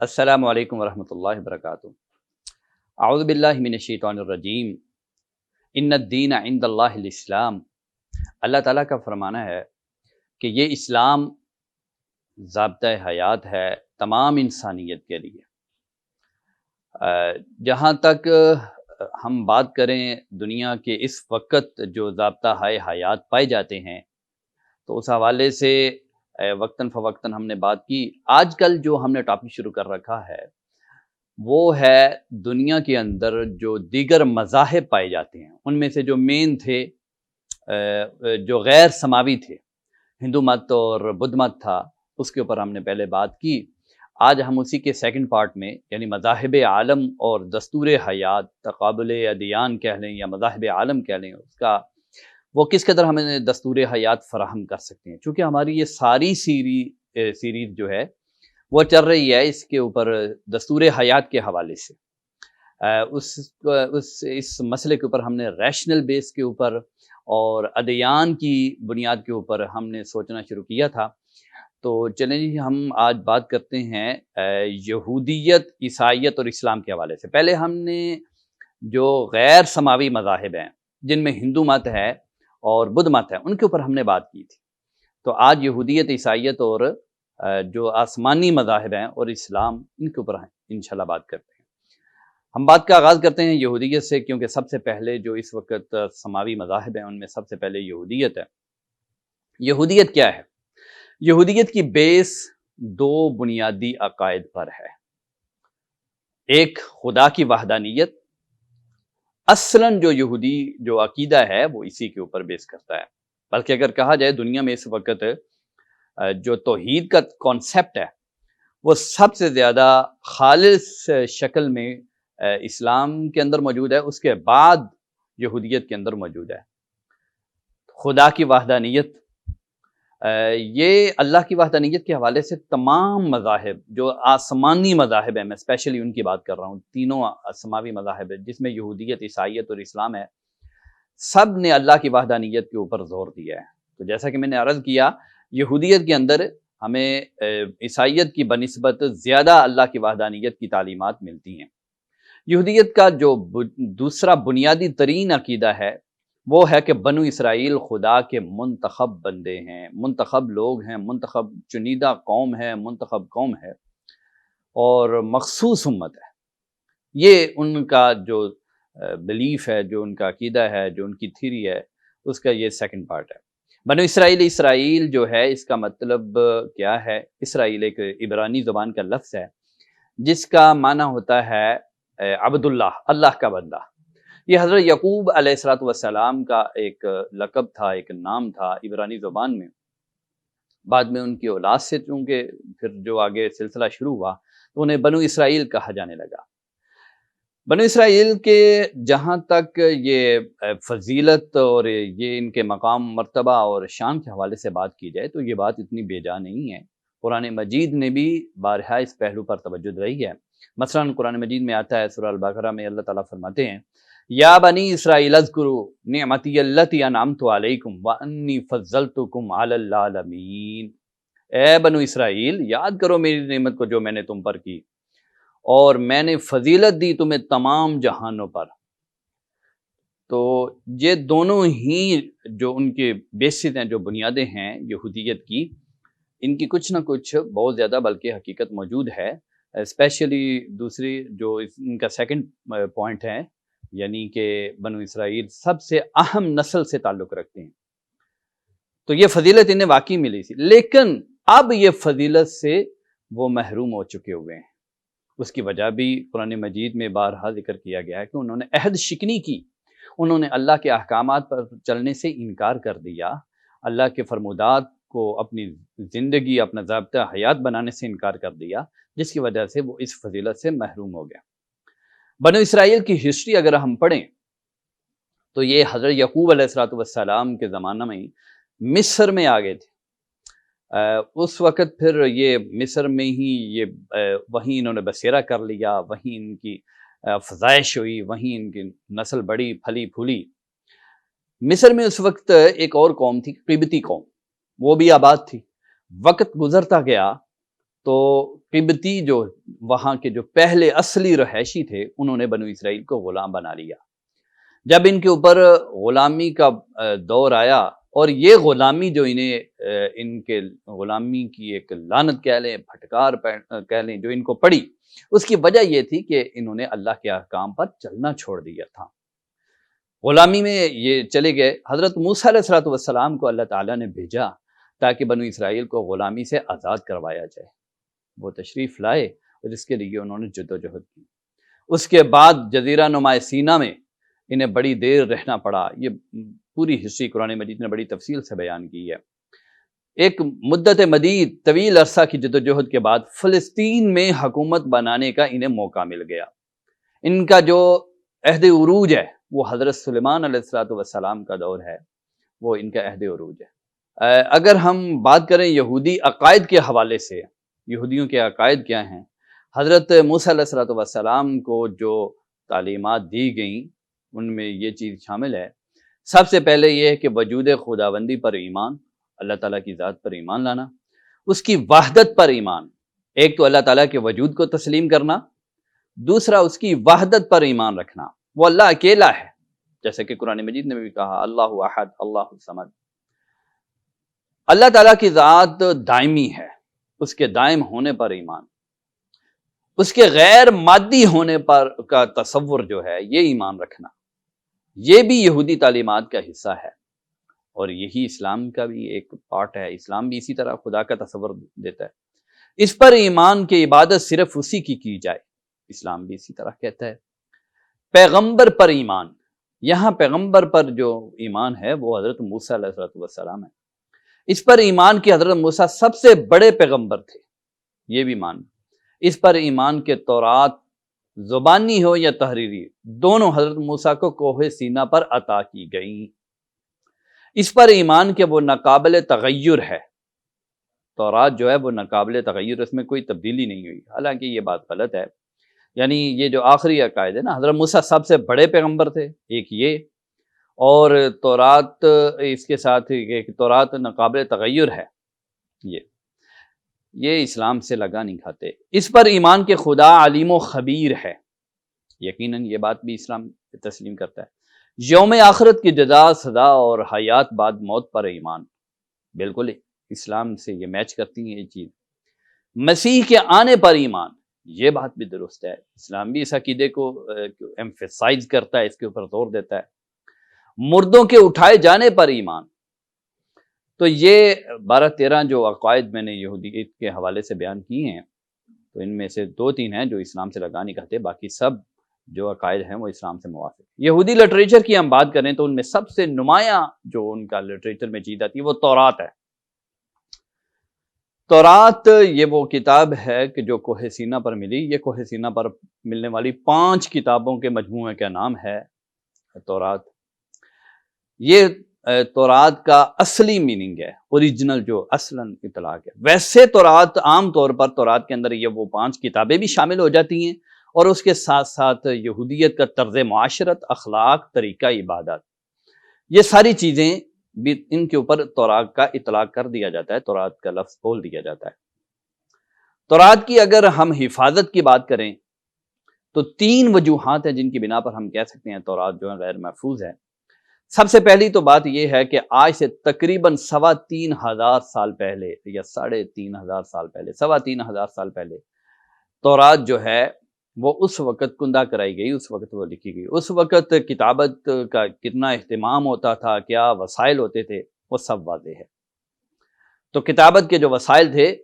السلام علیکم ورحمۃ اللہ وبرکاتہ۔ اعوذ باللہ من الشیطان الرجیم۔ ان الدین عند اللہ الاسلام۔ اللہ تعالیٰ کا فرمانا ہے کہ یہ اسلام ضابطۂ حیات ہے تمام انسانیت کے لیے۔ جہاں تک ہم بات کریں دنیا کے اس وقت جو ضابطہ حیات پائے جاتے ہیں تو اس حوالے سے وقتاً فوقتاً ہم نے بات کی۔ آج کل جو ہم نے ٹاپک شروع کر رکھا ہے وہ ہے دنیا کے اندر جو دیگر مذاہب پائے جاتے ہیں، ان میں سے جو مین تھے جو غیر سماوی تھے، ہندو مت اور بدھ مت تھا، اس کے اوپر ہم نے پہلے بات کی۔ آج ہم اسی کے سیکنڈ پارٹ میں یعنی مذاہب عالم اور دستور حیات، تقابل ادیان کہہ لیں یا مذاہب عالم کہہ لیں، اس کا وہ کس قدر ہمیں دستور حیات فراہم کر سکتے ہیں، چونکہ ہماری یہ ساری سیریز جو ہے وہ چل رہی ہے اس کے اوپر دستور حیات کے حوالے سے۔ اس مسئلے کے اوپر ہم نے ریشنل بیس کے اوپر اور ادیان کی بنیاد کے اوپر ہم نے سوچنا شروع کیا تھا۔ تو چلیں جی، ہم آج بات کرتے ہیں یہودیت، عیسائیت اور اسلام کے حوالے سے۔ پہلے ہم نے جو غیر سماوی مذاہب ہیں جن میں ہندو مت ہے اور بدھ مت ہے، ان کے اوپر ہم نے بات کی تھی۔ تو آج یہودیت، عیسائیت اور جو آسمانی مذاہب ہیں اور اسلام، ان کے اوپر انشاءاللہ بات کرتے ہیں۔ ہم بات کا آغاز کرتے ہیں یہودیت سے، کیونکہ سب سے پہلے جو اس وقت سماوی مذاہب ہیں ان میں سب سے پہلے یہودیت ہے۔ یہودیت کیا ہے؟ یہودیت کی بیس دو بنیادی عقائد پر ہے۔ ایک خدا کی وحدانیت، اصلاً جو یہودی جو عقیدہ ہے وہ اسی کے اوپر بیس کرتا ہے۔ بلکہ اگر کہا جائے دنیا میں اس وقت جو توحید کا کانسیپٹ ہے وہ سب سے زیادہ خالص شکل میں اسلام کے اندر موجود ہے، اس کے بعد یہودیت کے اندر موجود ہے۔ خدا کی وحدانیت، یہ اللہ کی وحدانیت کے حوالے سے تمام مذاہب جو آسمانی مذاہب ہیں، میں اسپیشلی ان کی بات کر رہا ہوں، تینوں سماوی مذاہب ہیں جس میں یہودیت، عیسائیت اور اسلام ہے، سب نے اللہ کی وحدانیت کے اوپر زور دیا ہے۔ تو جیسا کہ میں نے عرض کیا، یہودیت کے اندر ہمیں عیسائیت کی بنسبت زیادہ اللہ کی وحدانیت کی تعلیمات ملتی ہیں۔ یہودیت کا جو دوسرا بنیادی ترین عقیدہ ہے وہ ہے کہ بنو اسرائیل خدا کے منتخب بندے ہیں، منتخب لوگ ہیں، منتخب چنیدہ قوم ہے، منتخب قوم ہے اور مخصوص امت ہے۔ یہ ان کا جو بلیف ہے، جو ان کا عقیدہ ہے، جو ان کی تھیری ہے، اس کا یہ سیکنڈ پارٹ ہے۔ بنو اسرائیل، اسرائیل جو ہے اس کا مطلب کیا ہے؟ اسرائیل ایک عبرانی زبان کا لفظ ہے جس کا معنی ہوتا ہے عبداللہ، اللہ کا بندہ۔ یہ حضرت یعقوب علیہ السلام کا ایک لقب تھا، ایک نام تھا عبرانی زبان میں۔ بعد میں ان کی اولاد سے چونکہ پھر جو آگے سلسلہ شروع ہوا تو انہیں بنو اسرائیل کہا جانے لگا۔ بنو اسرائیل کے جہاں تک یہ فضیلت اور یہ ان کے مقام، مرتبہ اور شان کے حوالے سے بات کی جائے تو یہ بات اتنی بے جا نہیں ہے۔ قرآن مجید نے بھی بارہا اس پہلو پر توجہ دلائی ہے۔ مثلا قرآن مجید میں آتا ہے، سورہ البقرہ میں اللہ تعالیٰ فرماتے ہیں، یا بنی اسرائیل اذکروا نعمتی التی انعمت علیکم وانی فضلتکم علی العالمین۔ اے بنو اسرائیل، یاد کرو میری نعمت کو جو میں نے تم پر کی، اور میں نے فضیلت دی تمہیں تمام جہانوں پر۔ تو یہ دونوں ہی جو ان کے بیسز ہیں، جو بنیادیں ہیں یہودیت کی، ان کی کچھ نہ کچھ بہت زیادہ بلکہ حقیقت موجود ہے۔ اسپیشلی دوسری جو ان کا سیکنڈ پوائنٹ ہے، یعنی کہ بنو اسرائیل سب سے اہم نسل سے تعلق رکھتے ہیں، تو یہ فضیلت انہیں واقعی ملی تھی، لیکن اب یہ فضیلت سے وہ محروم ہو چکے ہوئے ہیں۔ اس کی وجہ بھی قرآن مجید میں بارہا ذکر کیا گیا ہے کہ انہوں نے عہد شکنی کی، انہوں نے اللہ کے احکامات پر چلنے سے انکار کر دیا، اللہ کے فرمودات کو اپنی زندگی، اپنا ضابطہ حیات بنانے سے انکار کر دیا، جس کی وجہ سے وہ اس فضیلت سے محروم ہو گیا۔ بنو اسرائیل کی ہسٹری اگر ہم پڑھیں تو یہ حضرت یعقوب علیہ السلام کے زمانہ میں مصر میں آ گئے تھے۔ اس وقت پھر یہ مصر میں ہی یہ وہیں انہوں نے بسیرا کر لیا، وہیں ان کی افزائش ہوئی، وہیں ان کی نسل بڑی، پھلی پھولی۔ مصر میں اس وقت ایک اور قوم تھی، قبطی قوم، وہ بھی آباد تھی۔ وقت گزرتا گیا تو قبطی جو وہاں کے جو پہلے اصلی رہائشی تھے انہوں نے بنو اسرائیل کو غلام بنا لیا۔ جب ان کے اوپر غلامی کا دور آیا اور یہ غلامی جو ان کے غلامی کی ایک لعنت کہہ لیں، پھٹکار کہہ لیں، جو ان کو پڑی، اس کی وجہ یہ تھی کہ انہوں نے اللہ کے احکام پر چلنا چھوڑ دیا تھا، غلامی میں یہ چلے گئے۔ حضرت موسیٰ علیہ السلام کو اللہ تعالیٰ نے بھیجا تاکہ بنو اسرائیل کو غلامی سے آزاد کروایا جائے، وہ تشریف لائے اور اس کے لیے انہوں نے جدوجہد کی۔ اس کے بعد جزیرہ نما سینا میں انہیں بڑی دیر رہنا پڑا، یہ پوری ہسٹری قرآن مجید نے بڑی تفصیل سے بیان کی ہے۔ ایک مدت مدید طویل عرصہ کی جدوجہد کے بعد فلسطین میں حکومت بنانے کا انہیں موقع مل گیا۔ ان کا جو عہد عروج ہے وہ حضرت سلیمان علیہ السلام کا دور ہے، وہ ان کا عہد عروج ہے۔ اگر ہم بات کریں یہودی عقائد کے حوالے سے، یہودیوں کے عقائد کیا ہیں، حضرت موسیٰ علیہ السلام کو جو تعلیمات دی گئیں ان میں یہ چیز شامل ہے۔ سب سے پہلے یہ ہے کہ وجود خداوندی پر ایمان، اللہ تعالیٰ کی ذات پر ایمان لانا، اس کی وحدت پر ایمان، ایک تو اللہ تعالیٰ کے وجود کو تسلیم کرنا، دوسرا اس کی وحدت پر ایمان رکھنا، وہ اللہ اکیلا ہے، جیسے کہ قرآن مجید نے بھی کہا اللہ احد اللہ الصمد۔ اللہ تعالیٰ کی ذات دائمی ہے، اس کے دائم ہونے پر ایمان، اس کے غیر مادی ہونے پر کا تصور جو ہے یہ ایمان رکھنا، یہ بھی یہودی تعلیمات کا حصہ ہے، اور یہی اسلام کا بھی ایک پارٹ ہے۔ اسلام بھی اسی طرح خدا کا تصور دیتا ہے، اس پر ایمان کی عبادت صرف اسی کی جائے، اسلام بھی اسی طرح کہتا ہے۔ پیغمبر پر ایمان، یہاں پیغمبر پر جو ایمان ہے وہ حضرت موسیٰ علیہ السلام ہے، اس پر ایمان کہ حضرت موسیٰ سب سے بڑے پیغمبر تھے، یہ بھی مان۔ اس پر ایمان کے تورات زبانی ہو یا تحریری، دونوں حضرت موسیٰ کو کوہ سینا پر عطا کی گئیں۔ اس پر ایمان کہ وہ ناقابل تغیر ہے، تورات جو ہے وہ ناقابل تغیر، اس میں کوئی تبدیلی نہیں ہوئی، حالانکہ یہ بات غلط ہے۔ یعنی یہ جو آخری عقائد ہے نا، حضرت موسیٰ سب سے بڑے پیغمبر تھے، ایک یہ، اور تورات اس کے ساتھ ایک تورات ناقابل تغیر ہے، یہ اسلام سے لگا نہیں کھاتے۔ اس پر ایمان کہ خدا علیم و خبیر ہے، یقیناً یہ بات بھی اسلام تسلیم کرتا ہے۔ یوم آخرت کی جزا سزا اور حیات بعد موت پر ایمان، بالکل اسلام سے یہ میچ کرتی ہیں یہ چیز۔ مسیح کے آنے پر ایمان، یہ بات بھی درست ہے، اسلام بھی اس عقیدے کو ایمفیسائز کرتا ہے، اس کے اوپر زور دیتا ہے۔ مردوں کے اٹھائے جانے پر ایمان، تو یہ 12-13 جو عقائد میں نے یہودیت کے حوالے سے بیان کیے ہیں، تو ان میں سے 2-3 ہیں جو اسلام سے لگا نہیں کھاتے، باقی سب جو عقائد ہیں وہ اسلام سے موافق۔ یہودی لٹریچر کی ہم بات کریں تو ان میں سب سے نمایاں جو ان کا لٹریچر میں چیز آتی ہے وہ تورات ہے۔ تورات یہ وہ کتاب ہے کہ جو کوہ سینا پر ملی، یہ کوہ سینا پر ملنے والی 5 کتابوں کے مجموعے کا نام ہے تورات۔ یہ تورات کا اصلی میننگ ہے، اوریجنل جو اصلاً اطلاق ہے۔ ویسے تورات عام طور پر تورات کے اندر یہ وہ 5 کتابیں بھی شامل ہو جاتی ہیں، اور اس کے ساتھ ساتھ یہودیت کا طرز معاشرت، اخلاق، طریقہ عبادت، یہ ساری چیزیں بھی ان کے اوپر تورات کا اطلاق کر دیا جاتا ہے، تورات کا لفظ بول دیا جاتا ہے۔ تورات کی اگر ہم حفاظت کی بات کریں تو 3 وجوہات ہیں جن کی بنا پر ہم کہہ سکتے ہیں تورات جو ہے غیر محفوظ ہے۔ سب سے پہلی تو بات یہ ہے کہ آج سے تقریباً 3,500 سال پہلے یا 3,500 سال پہلے، 3,500 سال پہلے تورات جو ہے وہ اس وقت کندہ کرائی گئی، اس وقت وہ لکھی گئی۔ اس وقت کتابت کا کتنا اہتمام ہوتا تھا، کیا وسائل ہوتے تھے، وہ سب واضح ہے۔ تو کتابت کے جو وسائل تھے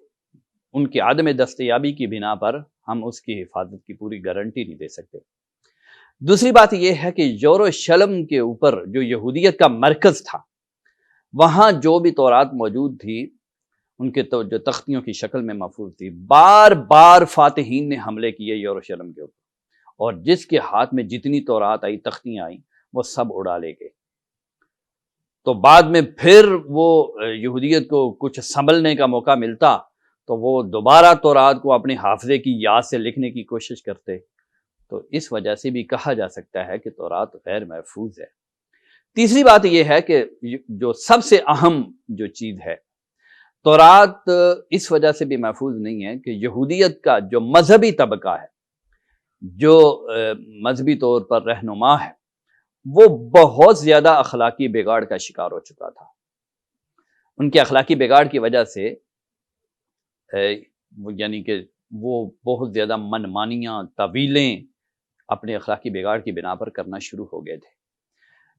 ان کی عدم دستیابی کی بنا پر ہم اس کی حفاظت کی پوری گارنٹی نہیں دے سکتے۔ دوسری بات یہ ہے کہ یروشلم کے اوپر جو یہودیت کا مرکز تھا، وہاں جو بھی تورات موجود تھی ان کے تو جو تختیوں کی شکل میں محفوظ تھی، بار بار فاتحین نے حملے کیے یروشلم کے اوپر، اور جس کے ہاتھ میں جتنی تورات آئی، تختیاں آئیں، وہ سب اڑا لے گئے۔ تو بعد میں پھر وہ یہودیت کو کچھ سنبھلنے کا موقع ملتا تو وہ دوبارہ تورات کو اپنے حافظے کی یاد سے لکھنے کی کوشش کرتے، تو اس وجہ سے بھی کہا جا سکتا ہے کہ تورات غیر محفوظ ہے۔ تیسری بات یہ ہے کہ جو سب سے اہم جو چیز ہے، تورات اس وجہ سے بھی محفوظ نہیں ہے کہ یہودیت کا جو مذہبی طبقہ ہے، جو مذہبی طور پر رہنما ہے، وہ بہت زیادہ اخلاقی بگاڑ کا شکار ہو چکا تھا۔ ان کے اخلاقی بگاڑ کی وجہ سے یعنی کہ وہ بہت زیادہ منمانیاں، تعویلیں اپنے اخلاقی بگاڑ کی بنا پر کرنا شروع ہو گئے تھے،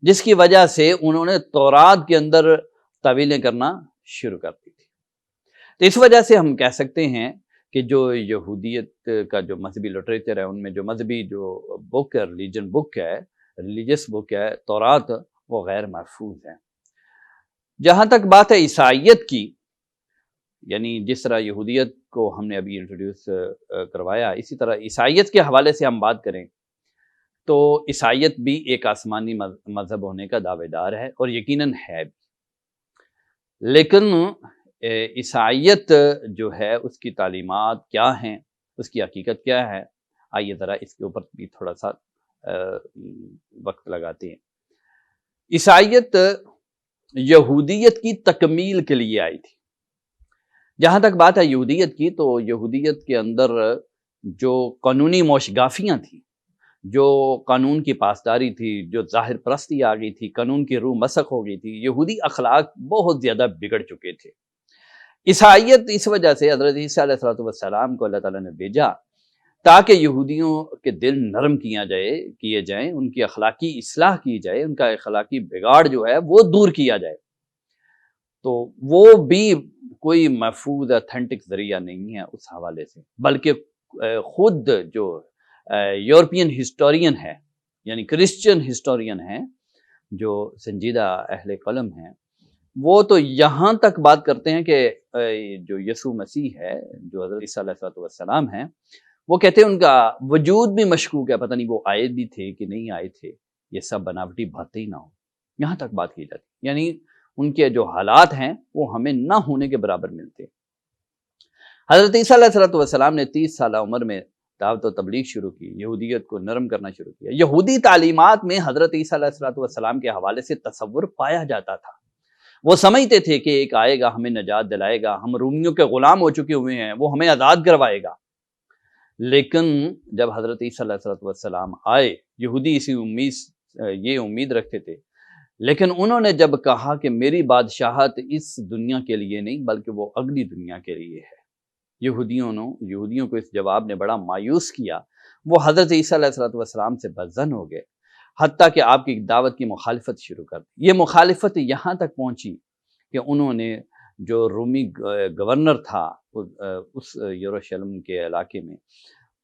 جس کی وجہ سے انہوں نے تورات کے اندر تعویلیں کرنا شروع کر دی تھی۔ تو اس وجہ سے ہم کہہ سکتے ہیں کہ جو یہودیت کا جو مذہبی لٹریچر ہے، ان میں جو مذہبی جو بک ہے، ریلیجس بک ہے تورات، وہ غیر محفوظ ہے۔ جہاں تک بات ہے عیسائیت کی، یعنی جس طرح یہودیت کو ہم نے ابھی انٹروڈیوس کروایا، اسی طرح عیسائیت کے حوالے سے ہم بات کریں تو عیسائیت بھی ایک آسمانی مذہب ہونے کا دعوے دار ہے، اور یقیناً ہے بھی، لیکن عیسائیت جو ہے اس کی تعلیمات کیا ہیں، اس کی حقیقت کیا ہے، آئیے ذرا اس کے اوپر بھی تھوڑا سا وقت لگاتے ہیں۔ عیسائیت یہودیت کی تکمیل کے لیے آئی تھی۔ جہاں تک بات ہے یہودیت کی، تو یہودیت کے اندر جو قانونی موشگافیاں تھیں، جو قانون کی پاسداری تھی، جو ظاہر پرستی آ گئی تھی، قانون کی روح مسخ ہو گئی تھی، یہودی اخلاق بہت زیادہ بگڑ چکے تھے۔ عیسائیت اس وجہ سے حضرت عیسیٰ علیہ السلام کو اللہ تعالیٰ نے بھیجا تاکہ یہودیوں کے دل نرم کیے جائیں، ان کی اخلاقی اصلاح کی جائے، ان کا اخلاقی بگاڑ جو ہے وہ دور کیا جائے۔ تو وہ بھی کوئی محفوظ اتھینٹک ذریعہ نہیں ہے اس حوالے سے، بلکہ خود جو یورپین ہسٹورین ہے، یعنی کرسچن ہسٹورین ہیں، جو سنجیدہ اہل قلم ہیں، وہ تو یہاں تک بات کرتے ہیں کہ جو یسوع مسیح ہے، جو حضرت عیسیٰ علیہ السلام ہیں، وہ کہتے ہیں ان کا وجود بھی مشکوک ہے، پتہ نہیں وہ آئے بھی تھے کہ نہیں آئے تھے، یہ سب بناوٹی باتیں ہی نہ ہو، یہاں تک بات کی جاتی، یعنی ان کے جو حالات ہیں وہ ہمیں نہ ہونے کے برابر ملتے۔ حضرت عیسیٰ علیہ السلام نے 30 سالہ عمر میں دعوت و تبلیغ شروع کی، یہودیت کو نرم کرنا شروع کیا۔ یہودی تعلیمات میں حضرت عیسیٰ علیہ السلام کے حوالے سے تصور پایا جاتا تھا۔ وہ سمجھتے تھے کہ ایک آئے گا، ہمیں نجات دلائے گا، ہم رومیوں کے غلام ہو چکے ہوئے ہیں، وہ ہمیں آزاد کروائے گا۔ لیکن جب حضرت عیسیٰ علیہ السلام آئے، یہودی یہ امید رکھتے تھے، لیکن انہوں نے جب کہا کہ میری بادشاہت اس دنیا کے لیے نہیں بلکہ وہ اگلی دنیا کے لیے ہے، یہودیوں کو اس جواب نے بڑا مایوس کیا۔ وہ حضرت عیسیٰ علیہ السلام سے بدظن ہو گئے، حتیٰ کہ آپ کی دعوت کی مخالفت شروع کر دی۔ یہ مخالفت یہاں تک پہنچی کہ انہوں نے جو رومی گورنر تھا اس یروشلم کے علاقے میں،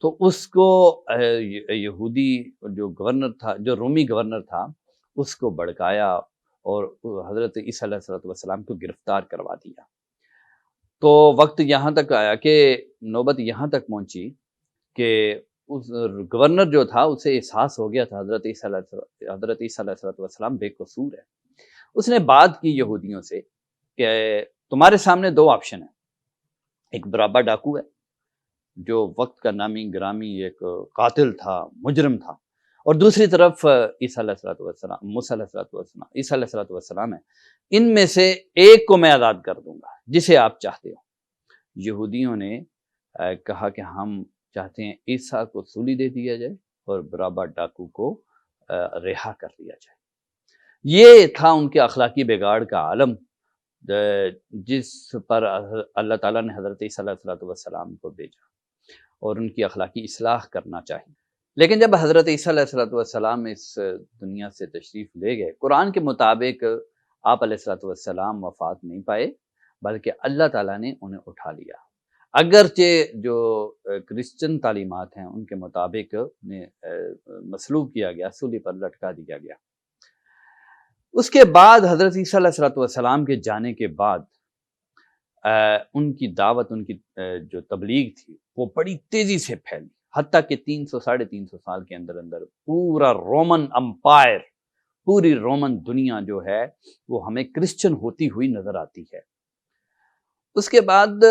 تو اس کو یہودی جو رومی گورنر تھا، اس کو بھڑکایا اور حضرت عیسیٰ علیہ السلام کو گرفتار کروا دیا۔ تو وقت یہاں تک آیا کہ نوبت یہاں تک پہنچی کہ اس گورنر جو تھا اسے احساس ہو گیا تھا حضرت عیسیٰ علیہ السلام بے قصور ہے۔ اس نے بات کی یہودیوں سے کہ تمہارے سامنے دو آپشن ہیں، ایک برابا ڈاکو ہے جو وقت کا نامی گرامی ایک قاتل تھا، مجرم تھا، اور دوسری طرف عیسیٰ علیہ السلام ہے، ان میں سے ایک کو میں آزاد کر دوں گا جسے آپ چاہتے ہو۔ یہودیوں نے کہا کہ ہم چاہتے ہیں عیسیٰ کو سولی دے دیا جائے اور برابا ڈاکو کو رہا کر دیا جائے۔ یہ تھا ان کے اخلاقی بگاڑ کا عالم، جس پر اللہ تعالیٰ نے حضرت عیسیٰ علیہ السلام کو بھیجا اور ان کی اخلاقی اصلاح کرنا چاہیے۔ لیکن جب حضرت عیسیٰ علیہ السلام اس دنیا سے تشریف لے گئے، قرآن کے مطابق آپ علیہ السلام وفات نہیں پائے، بلکہ اللہ تعالیٰ نے انہیں اٹھا لیا، اگرچہ جو کرسچن تعلیمات ہیں ان کے مطابق انہیں مصلوب کیا گیا، سولی پر لٹکا دیا گیا۔ اس کے بعد حضرت عیسیٰ علیہ السلام کے جانے کے بعد ان کی دعوت، ان کی جو تبلیغ تھی وہ بڑی تیزی سے پھیلی، حتیٰ کہ 300-350 سال کے اندر پورا رومن امپائر، پوری رومن دنیا جو ہے وہ ہمیں کرسچن ہوتی ہوئی نظر آتی ہے۔ اس کے بعد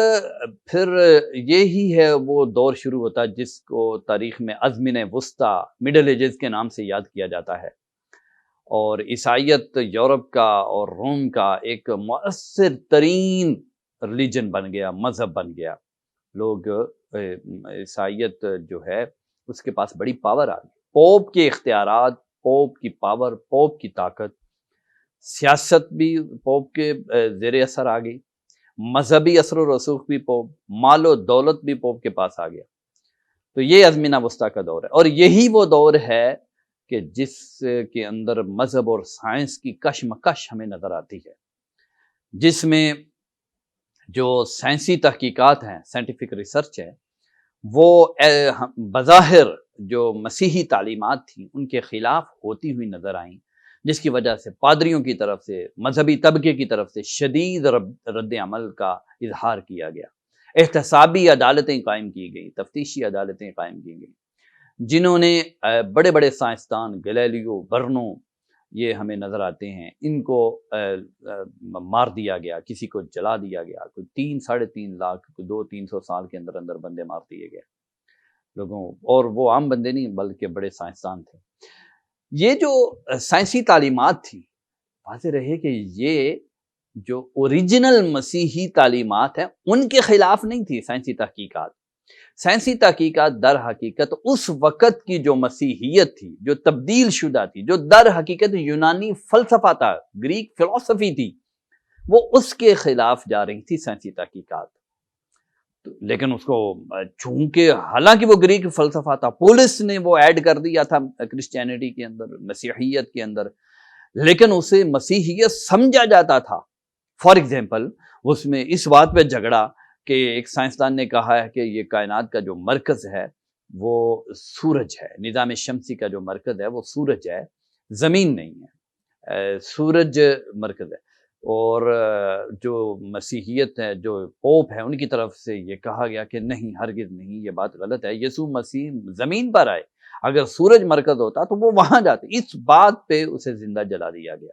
پھر یہی ہے وہ دور شروع ہوتا ہے جس کو تاریخ میں ازمنہ وسطیٰ، مڈل ایجز کے نام سے یاد کیا جاتا ہے، اور عیسائیت یورپ کا اور روم کا ایک مؤثر ترین ریلیجن بن گیا، مذہب بن گیا. لوگ عیسائیت جو ہے اس کے پاس بڑی پاور آ گئی. پوپ کے اختیارات، پوپ کی پاور، پوپ کی طاقت، سیاست بھی پوپ کے زیر اثر آ گئی، مذہبی اثر و رسوخ بھی پوپ، مال و دولت بھی پوپ کے پاس آ گیا. تو یہ ازمینہ وسطیٰ کا دور ہے، اور یہی وہ دور ہے کہ جس کے اندر مذہب اور سائنس کی کشمکش ہمیں نظر آتی ہے، جس میں جو سائنسی تحقیقات ہیں، سائنٹیفک ریسرچ ہے، وہ بظاہر جو مسیحی تعلیمات تھیں ان کے خلاف ہوتی ہوئی نظر آئیں، جس کی وجہ سے پادریوں کی طرف سے، مذہبی طبقے کی طرف سے شدید رد عمل کا اظہار کیا گیا. احتسابی عدالتیں قائم کی گئیں، تفتیشی عدالتیں قائم کی گئیں، جنہوں نے بڑے بڑے سائنسدان گلیلیو، برنو، یہ ہمیں نظر آتے ہیں، ان کو مار دیا گیا، کسی کو جلا دیا گیا، کوئی 3-3.5 لاکھ، 200-300 سال کے اندر اندر بندے مار دیے گئے لوگوں، اور وہ عام بندے نہیں بلکہ بڑے سائنسدان تھے. یہ جو سائنسی تعلیمات تھی، واضح رہے کہ یہ جو اوریجنل مسیحی تعلیمات ہیں ان کے خلاف نہیں تھی. سائنسی تحقیقات در حقیقت اس وقت کی جو مسیحیت تھی، جو تبدیل شدہ تھی، جو در حقیقت یونانی فلسفہ تھا، گریک فلسفی تھی، وہ اس کے خلاف جا رہی تھی سائنسی تحقیقات. لیکن اس کو چونکہ حالانکہ وہ گریک فلسفہ تھا، پولس نے وہ ایڈ کر دیا تھا کرسچینٹی کے اندر، مسیحیت کے اندر، لیکن اسے مسیحیت سمجھا جاتا تھا. فار ایگزامپل اس میں اس بات پہ جھگڑا کہ ایک سائنسدان نے کہا ہے کہ یہ کائنات کا جو مرکز ہے وہ سورج ہے، نظام شمسی کا جو مرکز ہے وہ سورج ہے، زمین نہیں ہے، سورج مرکز ہے. اور جو مسیحیت ہے، جو پوپ ہے، ان کی طرف سے یہ کہا گیا کہ نہیں، ہرگز نہیں، یہ بات غلط ہے، یسوع مسیح زمین پر آئے، اگر سورج مرکز ہوتا تو وہ وہاں جاتے. اس بات پہ اسے زندہ جلا دیا گیا.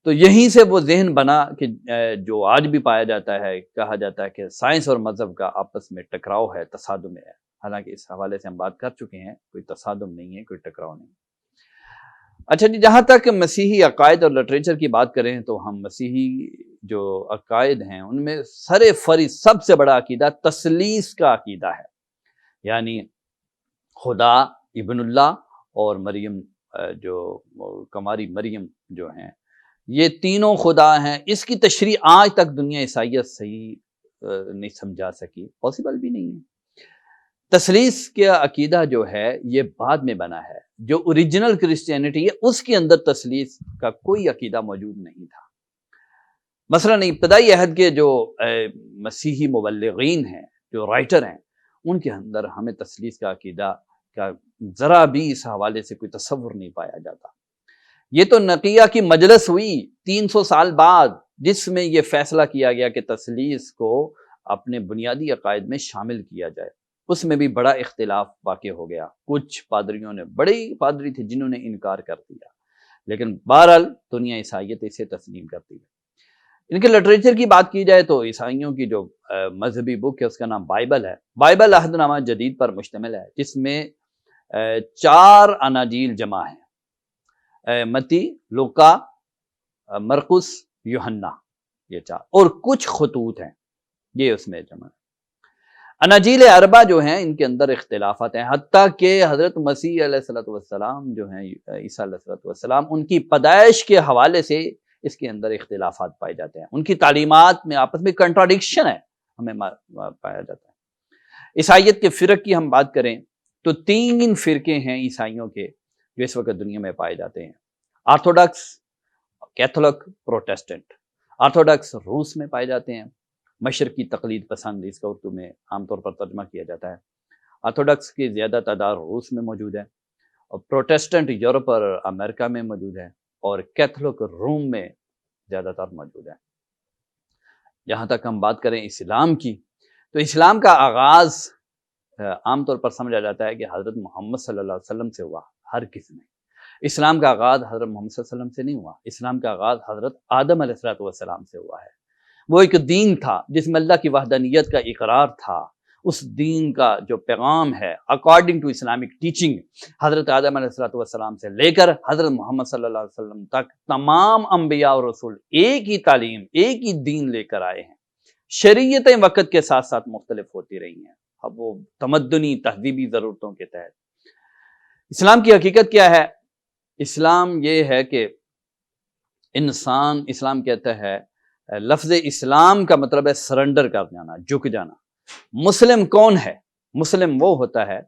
تو یہیں سے وہ ذہن بنا کہ جو آج بھی پایا جاتا ہے، کہا جاتا ہے کہ سائنس اور مذہب کا آپس میں ٹکراؤ ہے، تصادم ہے. حالانکہ اس حوالے سے ہم بات کر چکے ہیں، کوئی تصادم نہیں ہے، کوئی ٹکراؤ نہیں. اچھا جی، جہاں تک مسیحی عقائد اور لٹریچر کی بات کریں تو ہم مسیحی جو عقائد ہیں ان میں سر فہرست سب سے بڑا عقیدہ تثلیث کا عقیدہ ہے. یعنی خدا، ابن اللہ اور مریم، جو کماری مریم جو ہیں، یہ تینوں خدا ہیں. اس کی تشریح آج تک دنیا عیسائیت صحیح نہیں سمجھا سکی، پاسبل بھی نہیں ہے. تثلیث کا عقیدہ جو ہے یہ بعد میں بنا ہے. جو اوریجنل کرسچینٹی ہے اس کے اندر تثلیث کا کوئی عقیدہ موجود نہیں تھا. مثلا ابتدائی عہد کے جو مسیحی مبلغین ہیں، جو رائٹر ہیں، ان کے اندر ہمیں تثلیث کا عقیدہ کا ذرا بھی اس حوالے سے کوئی تصور نہیں پایا جاتا. یہ تو نقیہ کی مجلس ہوئی 300 سال بعد، جس میں یہ فیصلہ کیا گیا کہ تثلیث کو اپنے بنیادی عقائد میں شامل کیا جائے. اس میں بھی بڑا اختلاف واقع ہو گیا. کچھ پادریوں نے، بڑے پادری تھے جنہوں نے انکار کر دیا، لیکن بہرحال دنیا عیسائیت اسے تسلیم کرتی ہے. ان کے لٹریچر کی بات کی جائے تو عیسائیوں کی جو مذہبی بک ہے اس کا نام بائبل ہے. بائبل عہد نامہ جدید پر مشتمل ہے، جس میں 4 اناجیل جمع ہیں، متی، لوکا، مرقس، یوحنا، یہ 4، اور کچھ خطوط ہیں یہ اس میں جمع ہے. اناجیل اربع جو ہیں ان کے اندر اختلافات ہیں، حتیٰ کہ حضرت مسیح علیہ السلام جو ہیں، عیسیٰ علیہ السلام، ان کی پیدائش کے حوالے سے اس کے اندر اختلافات پائے جاتے ہیں. ان کی تعلیمات میں آپس میں کنٹراڈکشن ہے، ہمیں پایا جاتا ہے. عیسائیت کے فرق کی ہم بات کریں تو 3 فرقے ہیں عیسائیوں کے جو اس وقت دنیا میں پائے جاتے ہیں: آرتھوڈکس، کیتھولک، پروٹیسٹنٹ. آرتھوڈکس روس میں پائے جاتے ہیں، مشرقی تقلید پسند، اس کا اردو میں عام طور پر ترجمہ کیا جاتا ہے. آرتھوڈکس کی زیادہ تعداد روس میں موجود ہے، اور پروٹیسٹنٹ یورپ اور امریکہ میں موجود ہے، اور کیتھولک روم میں زیادہ تر موجود ہے. جہاں تک ہم بات کریں اسلام کی، تو اسلام کا آغاز عام طور پر سمجھا جاتا ہے کہ حضرت محمد صلی اللہ علیہ وسلم سے ہوا. ہر کسی میں اسلام کا آغاز حضرت محمد صلی اللہ علیہ وسلم سے نہیں ہوا. اسلام کا آغاز حضرت آدم علیہ السلام سے ہوا ہے. وہ ایک دین تھا جس میں اللہ کی وحدانیت کا اقرار تھا. اس دین کا جو پیغام ہے اکارڈنگ ٹو اسلامک ٹیچنگ، حضرت آدم علیہ السلام سے لے کر حضرت محمد صلی اللہ علیہ وسلم تک تمام انبیاء اور رسول ایک ہی تعلیم، ایک ہی دین لے کر آئے ہیں. شریعتیں وقت کے ساتھ ساتھ مختلف ہوتی رہی ہیں، اب وہ تمدنی تہذیبی ضرورتوں کے تحت۔ اسلام کی حقیقت کیا ہے؟ اسلام یہ ہے کہ انسان، اسلام کہتا ہے، لفظ اسلام کا مطلب ہے سرنڈر کر جانا، جھک جانا۔ مسلم کون ہے؟ مسلم وہ ہوتا ہے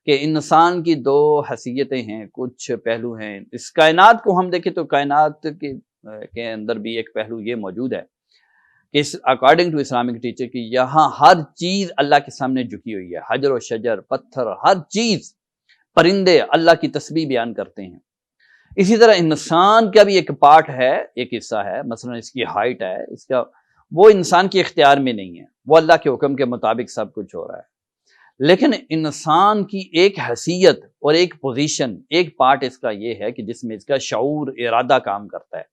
کہ انسان کی دو حیثیتیں ہیں، کچھ پہلو ہیں۔ اس کائنات کو ہم دیکھیں تو کائنات کے اندر بھی ایک پہلو یہ موجود ہے کہ اکارڈنگ ٹو اسلامک ٹیچر کہ یہاں ہر چیز اللہ کے سامنے جھکی ہوئی ہے، حجر و شجر، پتھر، ہر چیز، پرندے اللہ کی تسبیح بیان کرتے ہیں۔ اسی طرح انسان کا بھی ایک پارٹ ہے، ایک حصہ ہے، مثلا اس کی ہائٹ ہے، اس کا، وہ انسان کے اختیار میں نہیں ہے، وہ اللہ کے حکم کے مطابق سب کچھ ہو رہا ہے۔ لیکن انسان کی ایک حیثیت اور ایک پوزیشن، ایک پارٹ اس کا یہ ہے کہ جس میں اس کا شعور، ارادہ کام کرتا ہے۔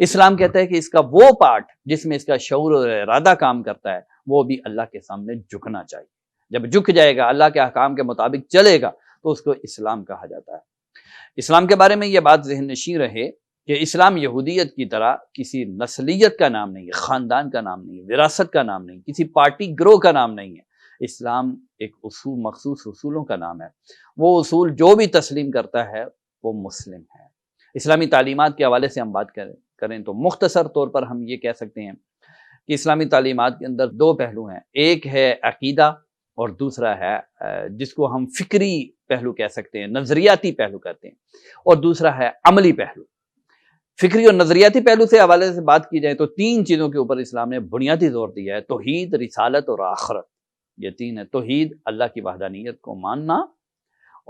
اسلام کہتا ہے کہ اس کا وہ پارٹ جس میں اس کا شعور اور ارادہ کام کرتا ہے، وہ بھی اللہ کے سامنے جھکنا چاہیے۔ جب جھک جائے گا، اللہ کے احکام کے مطابق چلے گا، تو اس کو اسلام کہا جاتا ہے۔ اسلام کے بارے میں یہ بات ذہن نشین رہے کہ اسلام یہودیت کی طرح کسی نسلیت کا نام نہیں ہے، خاندان کا نام نہیں ہے، وراثت کا نام نہیں، کسی پارٹی گروہ کا نام نہیں ہے۔ اسلام ایک اصول، مخصوص اصولوں کا نام ہے۔ وہ اصول جو بھی تسلیم کرتا ہے وہ مسلم ہے۔ اسلامی تعلیمات کے حوالے سے ہم بات کریں تو مختصر طور پر ہم یہ کہہ سکتے ہیں کہ اسلامی تعلیمات کے اندر دو پہلو ہیں، ایک ہے عقیدہ اور دوسرا ہے جس کو ہم فکری پہلو کہہ سکتے ہیں، نظریاتی پہلو کہتے ہیں، اور دوسرا ہے عملی پہلو۔ فکری اور نظریاتی پہلو سے حوالے سے بات کی جائے تو تین چیزوں کے اوپر اسلام نے بنیادی زور دیا ہے: توحید، رسالت اور آخرت۔ یہ تین ہے: توحید، اللہ کی وحدانیت کو ماننا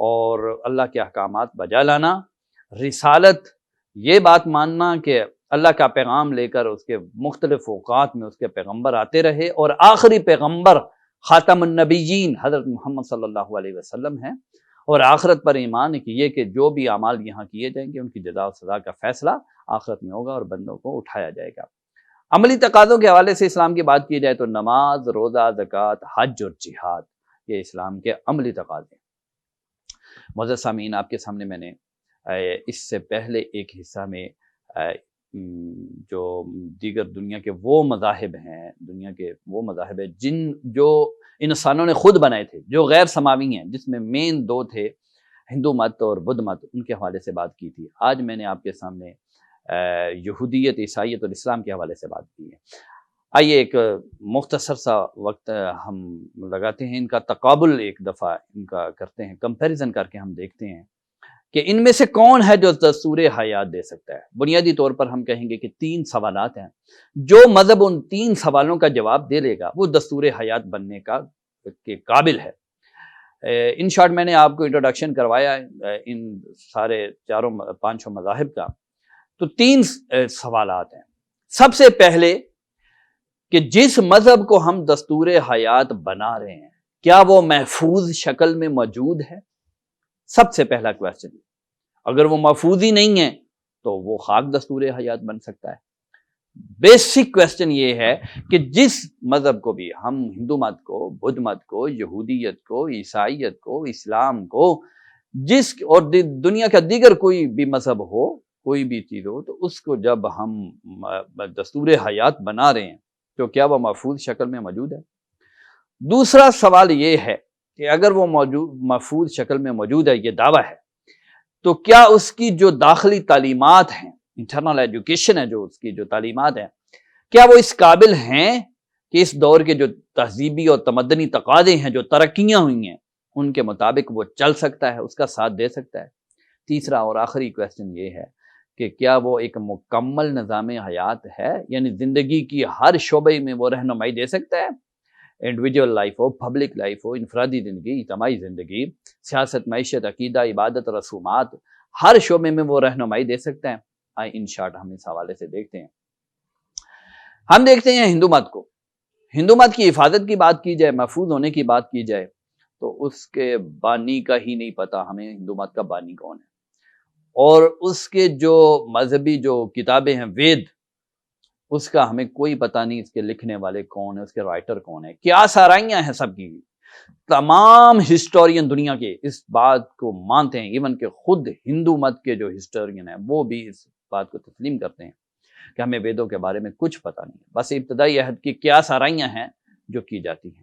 اور اللہ کے احکامات بجا لانا; رسالت، یہ بات ماننا کہ اللہ کا پیغام لے کر اس کے مختلف اوقات میں اس کے پیغمبر آتے رہے، اور آخری پیغمبر خاتم النبیین حضرت محمد صلی اللہ علیہ وسلم ہیں، اور آخرت پر ایمان کہ یہ کہ جو بھی اعمال یہاں کیے جائیں گے ان کی جزا و سزا کا فیصلہ آخرت میں ہوگا اور بندوں کو اٹھایا جائے گا۔ عملی تقاضوں کے حوالے سے اسلام کی بات کی جائے تو نماز، روزہ، زکوٰۃ، حج اور جہاد، یہ اسلام کے عملی تقاضے ہیں۔ معزز سامعین، آپ کے سامنے میں نے اس سے پہلے ایک حصہ میں جو دیگر دنیا کے وہ مذاہب ہیں، جو انسانوں نے خود بنائے تھے، جو غیر سماوی ہیں، جس میں مین دو تھے، ہندو مت اور بدھ مت، ان کے حوالے سے بات کی تھی۔ آج میں نے آپ کے سامنے یہودیت، عیسائیت اور اسلام کے حوالے سے بات کی ہے۔ آئیے ایک مختصر سا وقت ہم لگاتے ہیں، ان کا تقابل ایک دفعہ ان کا کرتے ہیں، کمپیریزن کر کے ہم دیکھتے ہیں کہ ان میں سے کون ہے جو دستور حیات دے سکتا ہے۔ بنیادی طور پر ہم کہیں گے کہ تین سوالات ہیں، جو مذہب ان تین سوالوں کا جواب دے لے گا وہ دستور حیات بننے کے قابل ہے۔ ان شارٹ میں نے آپ کو انٹروڈکشن کروایا ان سارے چاروں پانچوں مذاہب کا، تو تین سوالات ہیں۔ سب سے پہلے کہ جس مذہب کو ہم دستور حیات بنا رہے ہیں، کیا وہ محفوظ شکل میں موجود ہے؟ سب سے پہلا کویسچن۔ اگر وہ محفوظ ہی نہیں ہے تو وہ خاک دستور حیات بن سکتا ہے۔ بیسک کویسچن یہ ہے کہ جس مذہب کو بھی ہم، ہندو مت کو، بدھ مت کو، یہودیت کو، عیسائیت کو، اسلام کو، اور دنیا کا دیگر کوئی بھی مذہب ہو، کوئی بھی چیز ہو، تو اس کو جب ہم دستور حیات بنا رہے ہیں تو کیا وہ محفوظ شکل میں موجود ہے؟ دوسرا سوال یہ ہے کہ اگر وہ محفوظ شکل میں موجود ہے، یہ دعویٰ ہے، تو کیا اس کی جو داخلی تعلیمات ہیں، انٹرنل ایجوکیشن ہے، جو اس کی جو تعلیمات ہیں، کیا وہ اس قابل ہیں کہ اس دور کے جو تہذیبی اور تمدنی تقاضے ہیں، جو ترقیاں ہوئی ہیں، ان کے مطابق وہ چل سکتا ہے، اس کا ساتھ دے سکتا ہے؟ تیسرا اور آخری کویسچن یہ ہے کہ کیا وہ ایک مکمل نظام حیات ہے، یعنی زندگی کی ہر شعبے میں وہ رہنمائی دے سکتا ہے، انڈیویجول لائف ہو، پبلک لائف ہو، انفرادی زندگی، اجتماعی زندگی، سیاست، معیشت، عقیدہ، عبادت، رسومات، ہر شعبے میں وہ رہنمائی دے سکتا ہے؟ ان شارٹ ہم اس حوالے سے دیکھتے ہیں۔ ہم دیکھتے ہیں ہندو مت کو۔ ہندو مت کی حفاظت کی بات کی جائے، محفوظ ہونے کی بات کی جائے، تو اس کے بانی کا ہی نہیں پتا ہمیں ہندو مت کا بانی کون ہے، اور اس کے جو مذہبی جو کتابیں ہیں، وید، اس کا ہمیں کوئی پتہ نہیں، اس کے لکھنے والے کون ہیں، اس کے رائٹر کون ہیں، کیا سارائیاں ہیں سب کی۔ تمام ہسٹورین دنیا کے اس بات کو مانتے ہیں، ایون کہ خود ہندو مت کے جو ہسٹورین ہیں وہ بھی اس بات کو تسلیم کرتے ہیں کہ ہمیں ویدوں کے بارے میں کچھ پتہ نہیں ہے، بس ابتدائی عہد کی کیا سارائیاں ہیں جو کی جاتی ہیں۔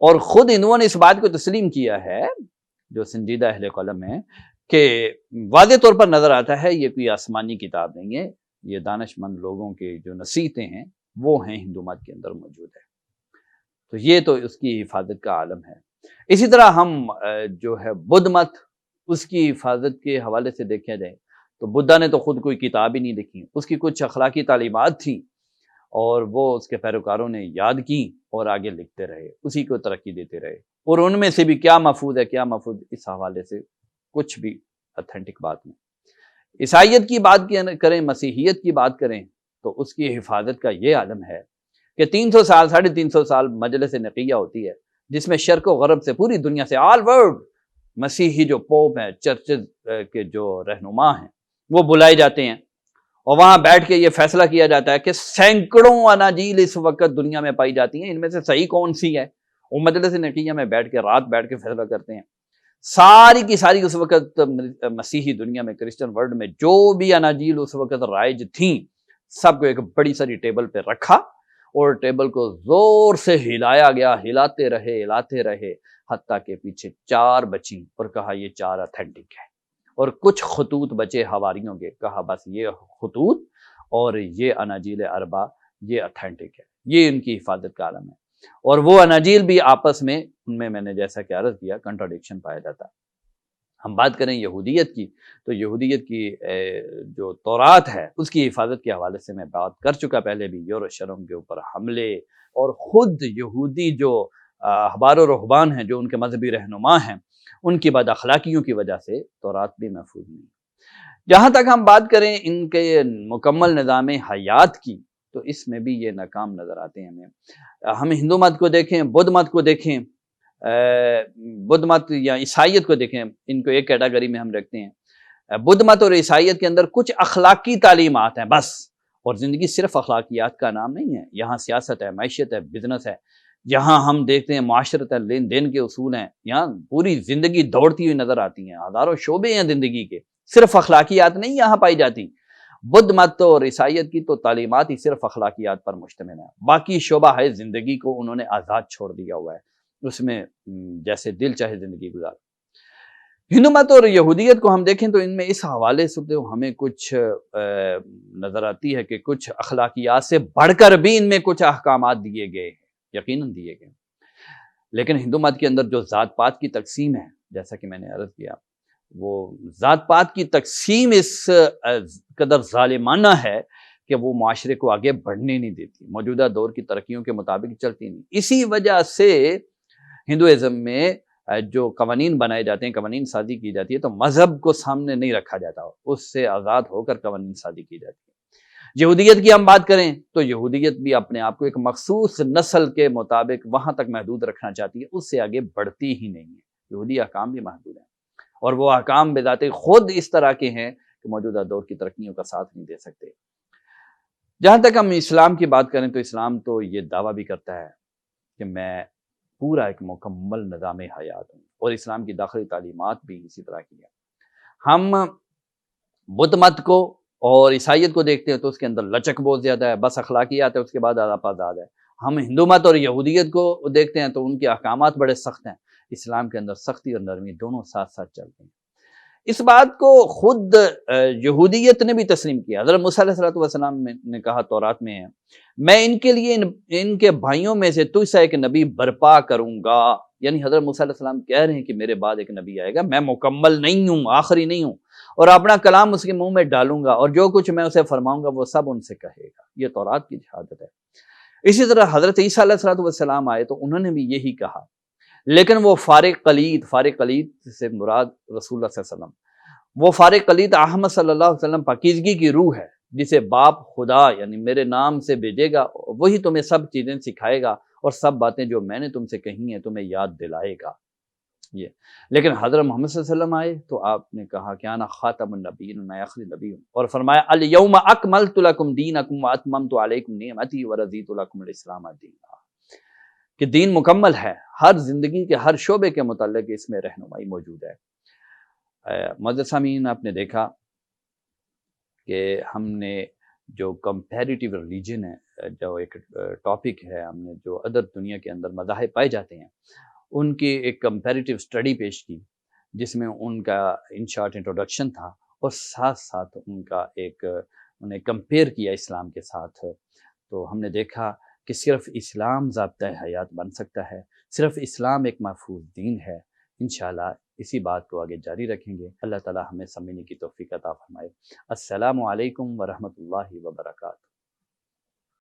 اور خود ہندوؤں نے اس بات کو تسلیم کیا ہے، جو سنجیدہ اہل قلم ہیں، کہ واضح طور پر نظر آتا ہے یہ کوئی آسمانی کتاب نہیں ہے، یہ دانش مند لوگوں کے جو نصیحتیں ہیں وہ ہیں ہندو مت کے اندر موجود ہے۔ تو یہ تو اس کی حفاظت کا عالم ہے۔ اسی طرح ہم جو ہے بدھ مت، اس کی حفاظت کے حوالے سے دیکھا جائے تو بدھا نے تو خود کوئی کتاب ہی نہیں لکھی، اس کی کچھ اخلاقی تعلیمات تھیں اور وہ اس کے پیروکاروں نے یاد کی اور آگے لکھتے رہے، اسی کو ترقی دیتے رہے، اور ان میں سے بھی کیا محفوظ ہے کیا محفوظ، اس حوالے سے کچھ بھی اتھینٹک بات نہیں۔ عیسائیت کی بات کریں، مسیحیت کی بات کریں تو اس کی حفاظت کا یہ عالم ہے کہ 300 سال 350 سال مجلس نقیہ ہوتی ہے، جس میں شرق و غرب سے پوری دنیا سے آل ورلڈ مسیحی جو پوپ ہیں، چرچز کے جو رہنما ہیں وہ بلائے جاتے ہیں، اور وہاں بیٹھ کے یہ فیصلہ کیا جاتا ہے کہ سینکڑوں اناجیل اس وقت دنیا میں پائی جاتی ہیں، ان میں سے صحیح کون سی ہے، وہ مجلس نقیہ میں بیٹھ کے رات بیٹھ کے فیصلہ کرتے ہیں۔ ساری کی ساری اس وقت مسیحی دنیا میں، کرسچن ورلڈ میں جو بھی اناجیل اس وقت رائج تھیں، سب کو ایک بڑی ساری ٹیبل پہ رکھا اور ٹیبل کو زور سے ہلایا گیا، ہلاتے رہے حتیٰ کہ پیچھے 4 بچیں اور کہا یہ 4 اتھینٹک ہے، اور کچھ خطوط بچے حواریوں کے، کہا بس یہ خطوط اور یہ اناجیل اربع یہ اتھینٹک ہے، یہ ان کی حفاظت کا عالم ہے۔ اور وہ اناجیل بھی آپس میں، ان میں نے جیسا کہ عرض کیا کنٹراڈکشن پایا جاتا ہے۔ ہم بات کریں یہودیت کی تو یہودیت کی جو تورات ہے اس کی حفاظت کے حوالے سے میں بات کر چکا پہلے بھی، یروشلم کے اوپر حملے، اور خود یہودی جو احبار و رہبان ہیں جو ان کے مذہبی رہنما ہیں، ان کی بد اخلاقیوں کی وجہ سے تورات بھی محفوظ نہیں۔ جہاں تک ہم بات کریں ان کے مکمل نظام حیات کی تو اس میں بھی یہ ناکام نظر آتے ہیں ہمیں۔ ہم ہندو مت کو دیکھیں، بدھ مت کو دیکھیں، بدھ مت یا عیسائیت کو دیکھیں، ان کو ایک کیٹیگری میں ہم رکھتے ہیں۔ بدھ مت اور عیسائیت کے اندر کچھ اخلاقی تعلیمات ہیں بس، اور زندگی صرف اخلاقیات کا نام نہیں ہے، یہاں سیاست ہے، معیشت ہے، بزنس ہے، یہاں ہم دیکھتے ہیں معاشرت ہے، لین دین کے اصول ہیں، یہاں پوری زندگی دوڑتی ہوئی نظر آتی ہیں، ہزاروں شعبے ہیں زندگی کے، صرف اخلاقیات نہیں یہاں پائی جاتی۔ بدھ مت اور عیسائیت کی تو تعلیمات ہی صرف اخلاقیات پر مشتمل ہیں، باقی شعبہ ہے زندگی کو انہوں نے آزاد چھوڑ دیا ہوا ہے، اس میں جیسے دل چاہے زندگی گزار۔ ہندو مت اور یہودیت کو ہم دیکھیں تو ان میں اس حوالے سے تو ہمیں کچھ نظر آتی ہے کہ کچھ اخلاقیات سے بڑھ کر بھی ان میں کچھ احکامات دیے گئے ہیں، یقیناً دیے گئے، لیکن ہندو مت کے اندر جو ذات پات کی تقسیم ہے، جیسا کہ میں نے عرض کیا، وہ ذات پات کی تقسیم اس قدر ظالمانہ ہے کہ وہ معاشرے کو آگے بڑھنے نہیں دیتی، موجودہ دور کی ترقیوں کے مطابق چلتی نہیں۔ اسی وجہ سے ہندوازم میں جو قوانین بنائے جاتے ہیں، قوانین سازی کی جاتی ہے تو مذہب کو سامنے نہیں رکھا جاتا، اس سے آزاد ہو کر قوانین سازی کی جاتی ہے۔ یہودیت کی ہم بات کریں تو یہودیت بھی اپنے آپ کو ایک مخصوص نسل کے مطابق وہاں تک محدود رکھنا چاہتی ہے، اس سے آگے بڑھتی ہی نہیں ہے۔ یہودی احکام بھی محدود ہیں، اور وہ احکام بذات خود اس طرح کے ہیں کہ موجودہ دور کی ترقیوں کا ساتھ نہیں دے سکتے۔ جہاں تک ہم اسلام کی بات کریں تو اسلام تو یہ دعویٰ بھی کرتا ہے کہ میں پورا ایک مکمل نظام حیات ہوں، اور اسلام کی داخلی تعلیمات بھی اسی طرح کی ہے۔ ہم بدھ مت کو اور عیسائیت کو دیکھتے ہیں تو اس کے اندر لچک بہت زیادہ ہے، بس اخلاقیات ہے، اس کے بعد آپ آزاد ہے۔ ہم ہندو مت اور یہودیت کو دیکھتے ہیں تو ان کے احکامات بڑے سخت ہیں، اسلام کے اندر سختی اور نرمی دونوں ساتھ ساتھ چلتے ہیں۔ اس بات کو خود یہودیت نے بھی تسلیم کیا۔ حضرت موسیٰ علیہ السلام نے کہا، تورات میں ہے، میں ان کے لیے ان کے بھائیوں میں سے تجھ سے ایک نبی برپا کروں گا، یعنی حضرت موسیٰ علیہ السلام کہہ رہے ہیں کہ میرے بعد ایک نبی آئے گا، میں مکمل نہیں ہوں، آخری نہیں ہوں، اور اپنا کلام اس کے منہ میں ڈالوں گا، اور جو کچھ میں اسے فرماؤں گا وہ سب ان سے کہے گا۔ یہ تورات کی شہادت ہے۔ اسی طرح حضرت عیسیٰ علیہ السلام آئے تو انہوں نے بھی یہی کہا، لیکن وہ فارغ قلید سے مراد رسول اللہ صلی اللہ علیہ وسلم، وہ فارغ قلید احمد صلی اللہ علیہ وسلم پاکیزگی کی روح ہے، جسے باپ خدا یعنی میرے نام سے بھیجے گا، وہی تمہیں سب چیزیں سکھائے گا، اور سب باتیں جو میں نے تم سے کہی ہیں تمہیں یاد دلائے گا۔ یہ لیکن حضرت محمد صلی اللہ علیہ وسلم آئے تو آپ نے کہا کہ انا خاتم النبیین، میں آخری نبی ہوں، اور فرمایا الیوم اکملت لکم دینکم واتممت علیکم نعمتی ورضیت لکم الاسلام دینا، کہ دین مکمل ہے، ہر زندگی کے ہر شعبے کے متعلق اس میں رہنمائی موجود ہے۔ معزز سامعین، آپ نے دیکھا کہ ہم نے جو کمپیریٹیو ریلیجن ہے، جو ایک ٹاپک ہے، ہم نے جو ادر دنیا کے اندر مذاہب پائے جاتے ہیں ان کی ایک کمپیریٹیو اسٹڈی پیش کی، جس میں ان کا ان شارٹ انٹروڈکشن تھا، اور ساتھ ساتھ ان کا ایک انہیں کمپیئر کیا اسلام کے ساتھ۔ تو ہم نے دیکھا کہ صرف اسلام ضابطۂ حیات بن سکتا ہے، صرف اسلام ایک محفوظ دین ہے۔ انشاءاللہ اسی بات کو آگے جاری رکھیں گے۔ اللہ تعالی ہمیں سمجھنے کی توفیق عطا فرمائے۔ السلام علیکم ورحمۃ اللہ وبرکاتہ۔